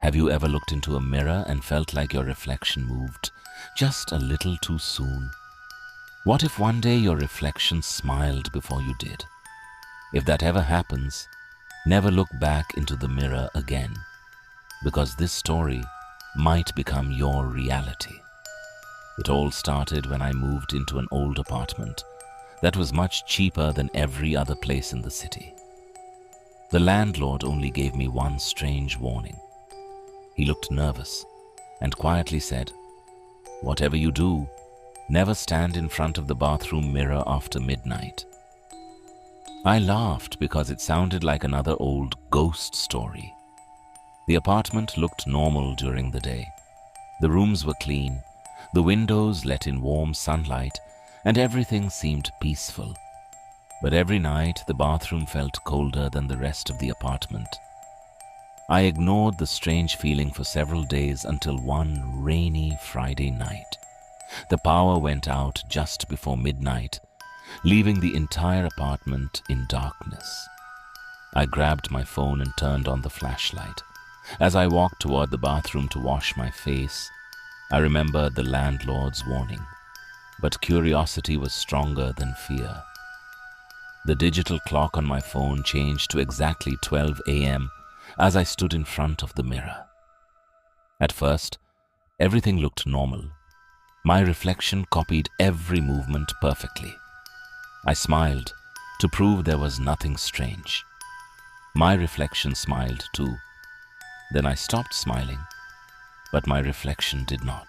Have you ever looked into a mirror and felt like your reflection moved just a little too soon? What if one day your reflection smiled before you did? If that ever happens, never look back into the mirror again, because this story might become your reality. It all started when I moved into an old apartment that was much cheaper than every other place in the city. The landlord only gave me one strange warning. He looked nervous and quietly said, "Whatever you do, never stand in front of the bathroom mirror after midnight." I laughed because it sounded like another old ghost story. The apartment looked normal during the day. The rooms were clean, the windows let in warm sunlight, and everything seemed peaceful. But every night the bathroom felt colder than the rest of the apartment. I ignored the strange feeling for several days until one rainy Friday night. The power went out just before midnight, leaving the entire apartment in darkness. I grabbed my phone and turned on the flashlight. As I walked toward the bathroom to wash my face, I remembered the landlord's warning, but curiosity was stronger than fear. The digital clock on my phone changed to exactly 12 a.m. as I stood in front of the mirror. At first, everything looked normal. My reflection copied every movement perfectly. I smiled to prove there was nothing strange. My reflection smiled too. Then I stopped smiling, but my reflection did not.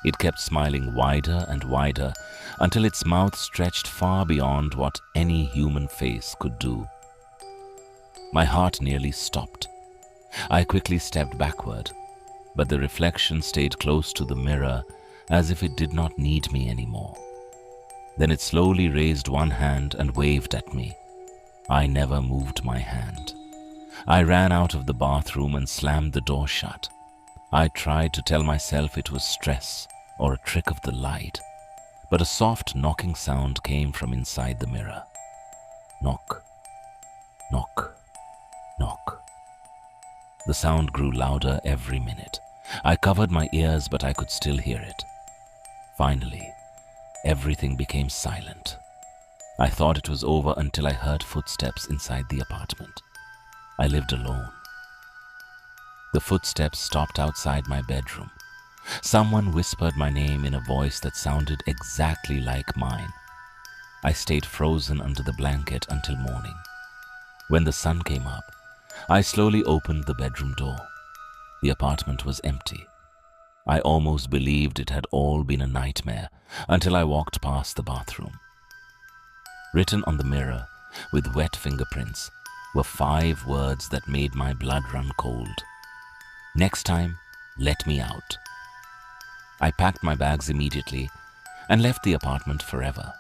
It kept smiling wider and wider until its mouth stretched far beyond what any human face could do. My heart nearly stopped. I quickly stepped backward, but the reflection stayed close to the mirror as if it did not need me anymore. Then it slowly raised one hand and waved at me. I never moved my hand. I ran out of the bathroom and slammed the door shut. I tried to tell myself it was stress or a trick of the light, but a soft knocking sound came from inside the mirror. Knock, knock, knock. The sound grew louder every minute. I covered my ears, but I could still hear it. Finally, everything became silent. I thought it was over until I heard footsteps inside the apartment. I lived alone. The footsteps stopped outside my bedroom. Someone whispered my name in a voice that sounded exactly like mine. I stayed frozen under the blanket until morning. When the sun came up, I slowly opened the bedroom door. The apartment was empty. I almost believed it had all been a nightmare until I walked past the bathroom. Written on the mirror with wet fingerprints were 5 words that made my blood run cold. "Next time, let me out." I packed my bags immediately and left the apartment forever.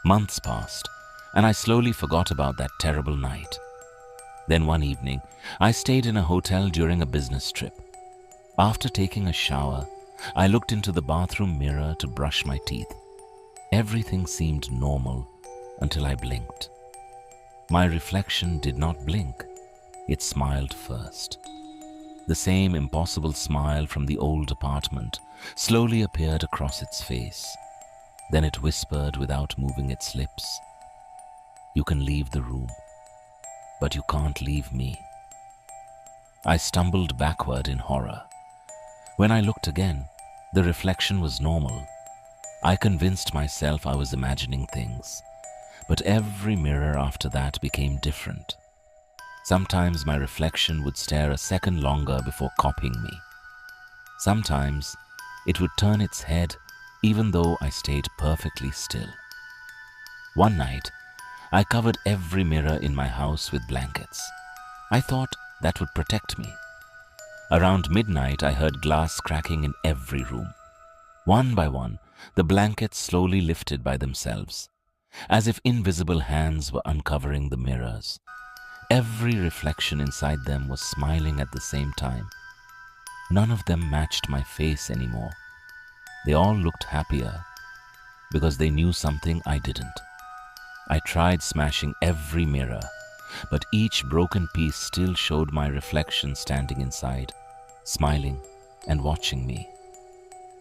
Months passed, and I slowly forgot about that terrible night. Then one evening, I stayed in a hotel during a business trip. After taking a shower, I looked into the bathroom mirror to brush my teeth. Everything seemed normal until I blinked. My reflection did not blink. It smiled first. The same impossible smile from the old apartment slowly appeared across its face. Then it whispered without moving its lips, "You can leave the room, but you can't leave me." I stumbled backward in horror. When I looked again, the reflection was normal. I convinced myself I was imagining things, but every mirror after that became different. Sometimes my reflection would stare a second longer before copying me. Sometimes it would turn its head even though I stayed perfectly still. One night, I covered every mirror in my house with blankets. I thought that would protect me. Around midnight, I heard glass cracking in every room. One by one, the blankets slowly lifted by themselves, as if invisible hands were uncovering the mirrors. Every reflection inside them was smiling at the same time. None of them matched my face anymore. They all looked happier because they knew something I didn't. I tried smashing every mirror, but each broken piece still showed my reflection standing inside, smiling and watching me.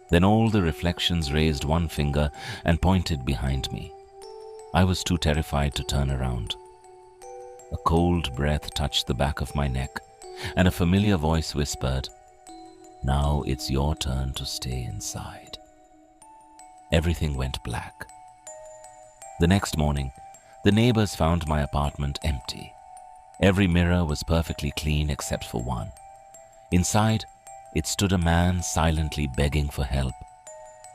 Then all the reflections raised one finger and pointed behind me. I was too terrified to turn around. A cold breath touched the back of my neck, and a familiar voice whispered, "Now it's your turn to stay inside." Everything went black. The next morning, the neighbors found my apartment empty. Every mirror was perfectly clean except for one. Inside, it stood a man silently begging for help,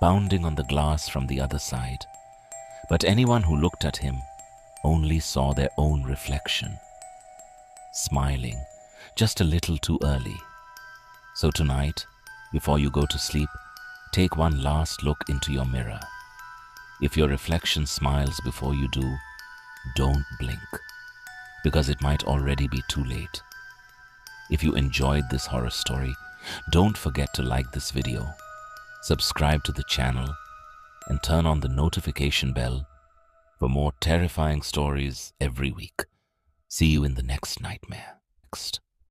pounding on the glass from the other side. But anyone who looked at him only saw their own reflection, smiling just a little too early. So tonight, before you go to sleep, take one last look into your mirror. If your reflection smiles before you do, don't blink, because it might already be too late. If you enjoyed this horror story, don't forget to like this video, subscribe to the channel, and turn on the notification bell for more terrifying stories every week. See you in the next nightmare. Next.